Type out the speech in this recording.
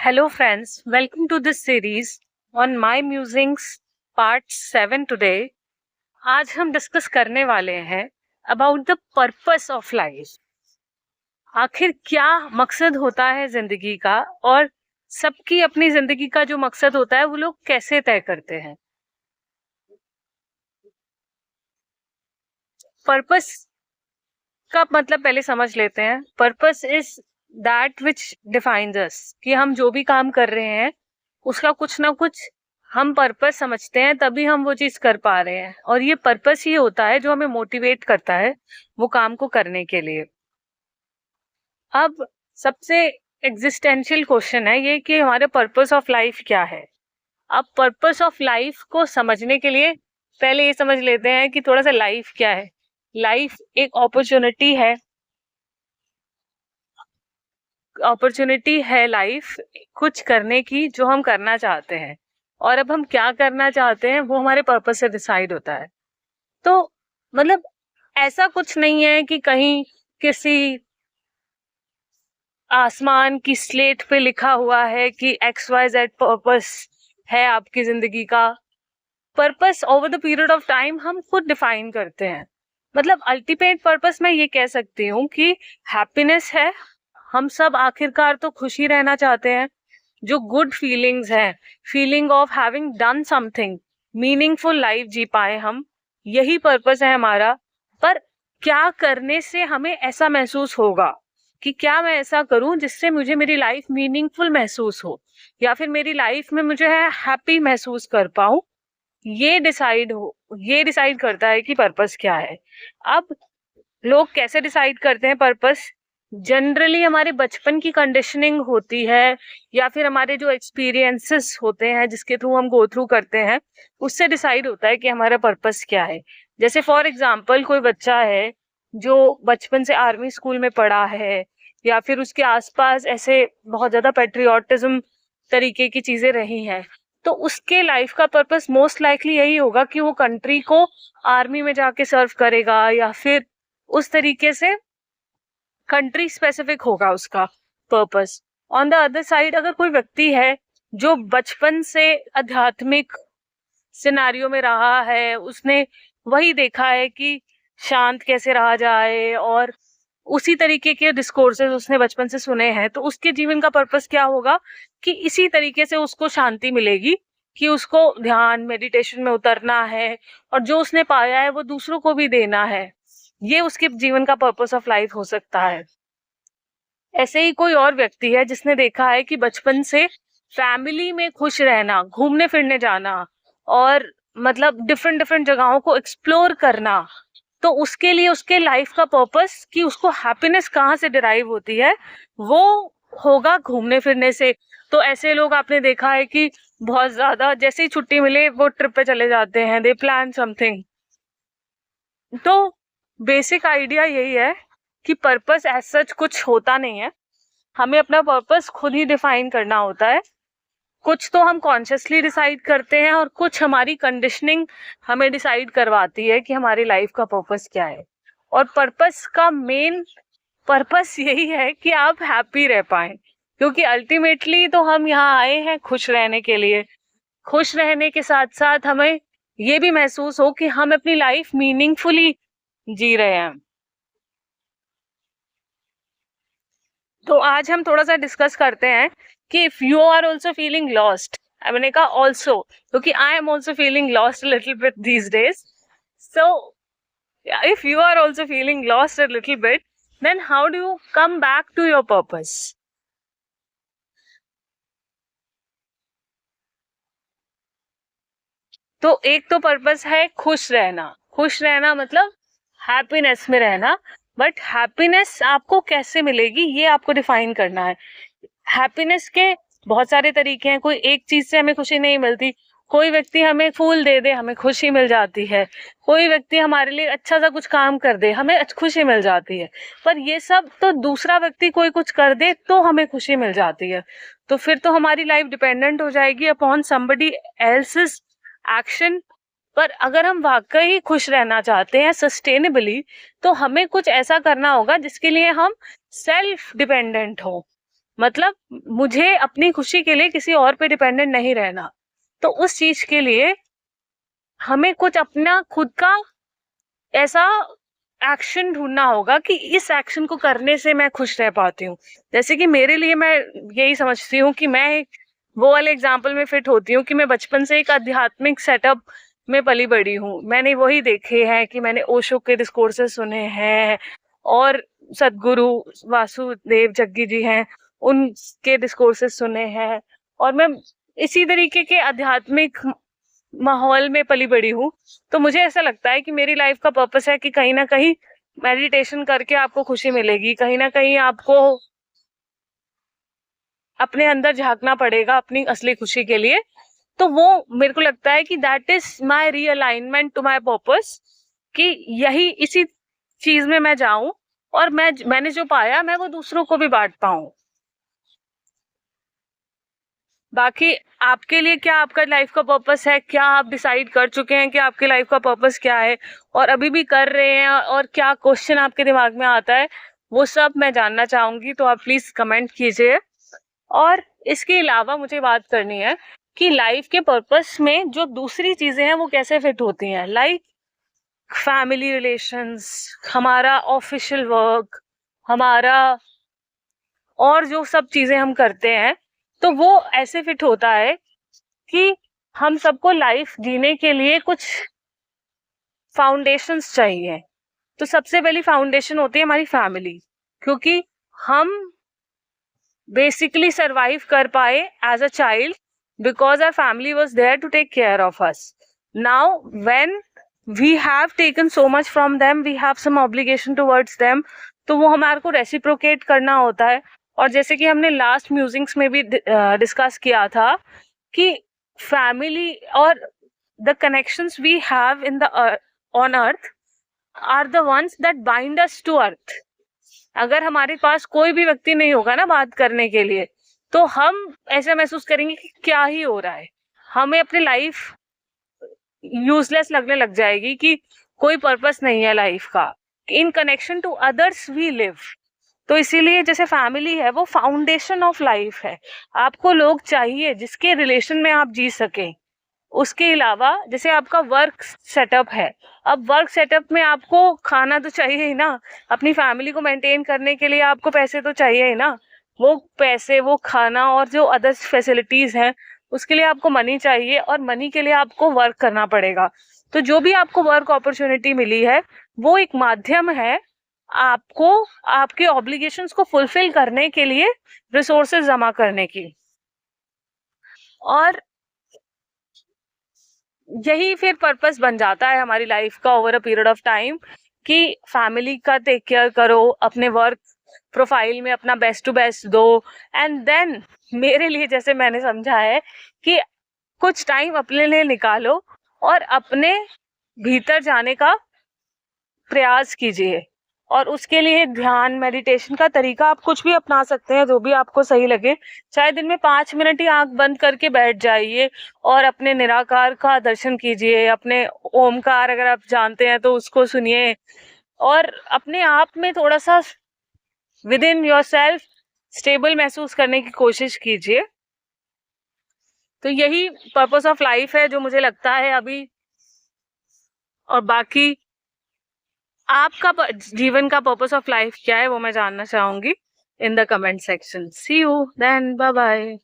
Hello friends, welcome to this series on My Musings Part 7 today. आज हम discuss करने वाले हैं about the purpose of life. आखिर क्या मकसद होता है जिंदगी का और सबकी अपनी जिंदगी का जो मकसद होता है वो लोग कैसे तय करते हैं. पर्पस का मतलब पहले समझ लेते हैं. Purpose is that which defines us, कि हम जो भी काम कर रहे हैं उसका कुछ ना कुछ हम पर्पस समझते हैं, तभी हम वो चीज कर पा रहे हैं. और ये पर्पस ही होता है जो हमें मोटिवेट करता है वो काम को करने के लिए. अब सबसे एग्जिस्टेंशियल क्वेश्चन है ये कि हमारे पर्पस ऑफ लाइफ क्या है. अब पर्पस ऑफ लाइफ को समझने के लिए पहले ये समझ लेते हैं कि थोड़ा सा लाइफ क्या है. लाइफ एक अपॉर्चुनिटी है लाइफ कुछ करने की जो हम करना चाहते हैं, और अब हम क्या करना चाहते हैं वो हमारे पर्पस से डिसाइड होता है. तो मतलब ऐसा कुछ नहीं है कि कहीं किसी आसमान की स्लेट पे लिखा हुआ है कि XYZ पर्पस है आपकी जिंदगी का. Purpose over the period of time हम खुद डिफाइन करते हैं. मतलब अल्टीमेट पर्पस मैं ये कह सकती हूँ कि हैप्पीनेस है. हम सब आखिरकार तो खुशी रहना चाहते हैं. जो गुड फीलिंग्स हैं, feeling of having done something meaningful life जी पाए हम, यही पर्पस है हमारा. पर क्या करने से हमें ऐसा महसूस होगा कि क्या मैं ऐसा करूं जिससे मुझे मेरी लाइफ मीनिंगफुल महसूस हो, या फिर मेरी लाइफ में मुझे हैप्पी महसूस कर पाऊं, ये डिसाइड करता है कि पर्पस क्या है. अब लोग कैसे डिसाइड करते हैं पर्पस. जनरली हमारे बचपन की कंडीशनिंग होती है, या फिर हमारे जो एक्सपीरियंसेस होते हैं जिसके थ्रू हम गो थ्रू करते हैं, उससे डिसाइड होता है कि हमारा पर्पस क्या है. जैसे फॉर एग्जांपल कोई बच्चा है जो बचपन से आर्मी स्कूल में पढ़ा है, या फिर उसके आसपास ऐसे बहुत ज्यादा पेट्रियोटिज्म तरीके की चीजें रही हैं, तो उसके लाइफ का पर्पस मोस्ट लाइकली यही होगा कि वो कंट्री को आर्मी में जाके सर्व करेगा, या फिर उस तरीके से कंट्री स्पेसिफिक होगा उसका purpose. On the other side अगर कोई व्यक्ति है जो बचपन से आध्यात्मिक सिनारियो में रहा है, उसने वही देखा है कि शांत कैसे रहा जाए, और उसी तरीके के डिस्कोर्सेस उसने बचपन से सुने हैं, तो उसके जीवन का पर्पस क्या होगा कि इसी तरीके से उसको शांति मिलेगी, कि उसको ध्यान मेडिटेशन में उतरना है, और जो उसने पाया है वो दूसरों को भी देना है. ये उसके जीवन का पर्पस ऑफ लाइफ हो सकता है. ऐसे ही कोई और व्यक्ति है जिसने देखा है कि बचपन से फैमिली में खुश रहना, घूमने फिरने जाना, और मतलब डिफरेंट डिफरेंट जगहों को एक्सप्लोर करना, तो उसके लिए उसके लाइफ का पर्पस कि उसको हैप्पीनेस कहाँ से डिराइव होती है वो होगा घूमने फिरने से. तो ऐसे लोग आपने देखा है कि बहुत ज्यादा जैसे ही छुट्टी मिले वो ट्रिप पे चले जाते हैं, दे प्लान समथिंग. तो बेसिक आइडिया यही है कि पर्पस एज सच कुछ होता नहीं है, हमें अपना पर्पस खुद ही डिफाइन करना होता है. कुछ तो हम कॉन्शियसली डिसाइड करते हैं, और कुछ हमारी कंडीशनिंग हमें डिसाइड करवाती है कि हमारी लाइफ का पर्पस क्या है. और पर्पस का मेन पर्पस यही है कि आप हैप्पी रह पाएं, क्योंकि अल्टीमेटली तो हम यहाँ आए हैं खुश रहने के लिए. खुश रहने के साथ साथ हमें ये भी महसूस हो कि हम अपनी लाइफ मीनिंगफुली जी रहे हैं. तो आज हम थोड़ा सा डिस्कस करते हैं कि if you are also feeling lost, मैंने कहा ऑल्सो क्योंकि I am also feeling lost little bit these days. So if you are also feeling lost a little bit, then how do you come back to your purpose. तो एक तो purpose है खुश रहना मतलब हैप्पीनेस में रहना. बट हैप्पीनेस आपको कैसे मिलेगी ये आपको डिफाइन करना है. हैप्पीनेस के बहुत सारे तरीके हैं. कोई एक चीज से हमें खुशी नहीं मिलती. कोई व्यक्ति हमें फूल दे दे, हमें खुशी मिल जाती है. कोई व्यक्ति हमारे लिए अच्छा सा कुछ काम कर दे, हमें खुशी मिल जाती है. पर ये सब तो दूसरा व्यक्ति कोई कुछ कर दे तो हमें खुशी मिल जाती है. तो फिर तो हमारी लाइफ डिपेंडेंट हो जाएगी अपॉन समबडी एल्सेस एक्शन. पर अगर हम वाकई खुश रहना चाहते हैं सस्टेनेबली, तो हमें कुछ ऐसा करना होगा जिसके लिए हम सेल्फ डिपेंडेंट हो. मतलब मुझे अपनी खुशी के लिए किसी और पे डिपेंडेंट नहीं रहना। तो उस चीज के लिए हमें कुछ अपना खुद का ऐसा एक्शन ढूंढना होगा कि इस एक्शन को करने से मैं खुश रह पाती हूँ। जैसे कि मेरे लिए मैं यही समझती हूँ कि मैं एक वो वाले एग्जाम्पल में फिट होती हूँ कि मैं बचपन से एक आध्यात्मिक सेटअप में पली बड़ी हूँ। मैंने वही देखे हैं कि मैंने ओशो के डिस्कोर्सेस सुने हैं और सदगुरु वासुदेव जग्गी जी हैं, उनके डिस्कोर्सेस सुने हैं, और मैं इसी तरीके के आध्यात्मिक माहौल में पली बड़ी हूँ। तो मुझे ऐसा लगता है कि मेरी लाइफ का पर्पस है कि कहीं ना कहीं मेडिटेशन करके आपको खुशी मिलेगी, कहीं ना कहीं आपको अपने अंदर झांकना पड़ेगा अपनी असली खुशी के लिए। तो वो मेरे को लगता है कि that is my realignment to my purpose, कि यही इसी चीज में मैं जाऊं और मैंने जो पाया मैं वो दूसरों को भी बांट पाऊं। बाकी आपके लिए क्या आपका लाइफ का पर्पस है, क्या आप डिसाइड कर चुके हैं कि आपके लाइफ का पर्पस क्या है और अभी भी कर रहे हैं, और क्या क्वेश्चन आपके दिमाग में आता है, वो सब मैं जानना चाहूंगी। तो आप प्लीज कमेंट कीजिए। और इसके अलावा मुझे बात करनी है कि लाइफ के पर्पस में जो दूसरी चीजें हैं वो कैसे फिट होती हैं, लाइक फैमिली रिलेशंस, हमारा ऑफिशियल वर्क, हमारा और जो सब चीजें हम करते हैं, तो वो ऐसे फिट होता है कि हम सबको लाइफ जीने के लिए कुछ फाउंडेशंस चाहिए। तो सबसे पहली फाउंडेशन होती है हमारी फैमिली, क्योंकि हम बेसिकली सरवाइव कर पाए as a child because our family was there to take care of us. Now when we have taken so much from them, we have some obligation towards them, तो वो हमारे को reciprocate करना होता है। और जैसे कि हमने लास्ट म्यूजिक्स में भी डिस्कस किया था कि फैमिली और the connections we have in the on earth are the ones that bind us to earth. अगर हमारे पास कोई भी व्यक्ति नहीं होगा ना बात करने के लिए, तो हम ऐसा महसूस करेंगे कि क्या ही हो रहा है, हमें अपनी लाइफ यूजलेस लगने लग जाएगी, कि कोई पर्पस नहीं है लाइफ का। In connection to others we live. तो इसीलिए जैसे फैमिली है वो फाउंडेशन ऑफ लाइफ है। आपको लोग चाहिए जिसके रिलेशन में आप जी सके। उसके अलावा जैसे आपका वर्क सेटअप है, अब वर्क सेटअप में आपको खाना तो चाहिए ही ना, अपनी फैमिली को मेंटेन करने के लिए आपको पैसे तो चाहिए ही ना। वो पैसे, वो खाना और जो अदर्स फैसिलिटीज हैं, उसके लिए आपको मनी चाहिए, और मनी के लिए आपको वर्क करना पड़ेगा। तो जो भी आपको वर्क अपॉर्चुनिटी मिली है वो एक माध्यम है आपको आपके ऑब्लिगेशंस को फुलफिल करने के लिए, रिसोर्सेज जमा करने की। और यही फिर पर्पस बन जाता है हमारी लाइफ का over a period of time, कि फैमिली का टेक केयर करो, अपने वर्क प्रोफाइल में अपना बेस्ट टू बेस्ट दो, एंड देन मेरे लिए जैसे मैंने समझा है कि कुछ टाइम अपने लिए निकालो और अपने भीतर जाने का प्रयास कीजिए। और उसके लिए ध्यान, मेडिटेशन का तरीका आप कुछ भी अपना सकते हैं, जो भी आपको सही लगे। चाहे दिन में 5 मिनट ही आंख बंद करके बैठ जाइए और अपने निराकार का दर्शन कीजिए, अपने ओमकार अगर आप जानते हैं तो उसको सुनिए, और अपने आप में थोड़ा सा with in your self stable महसूस करने की कोशिश कीजिए। तो यही पर्पस ऑफ लाइफ है जो मुझे लगता है अभी। और बाकी आपका जीवन का पर्पस ऑफ लाइफ क्या है वो मैं जानना चाहूंगी in the comment section. See you then, bye bye.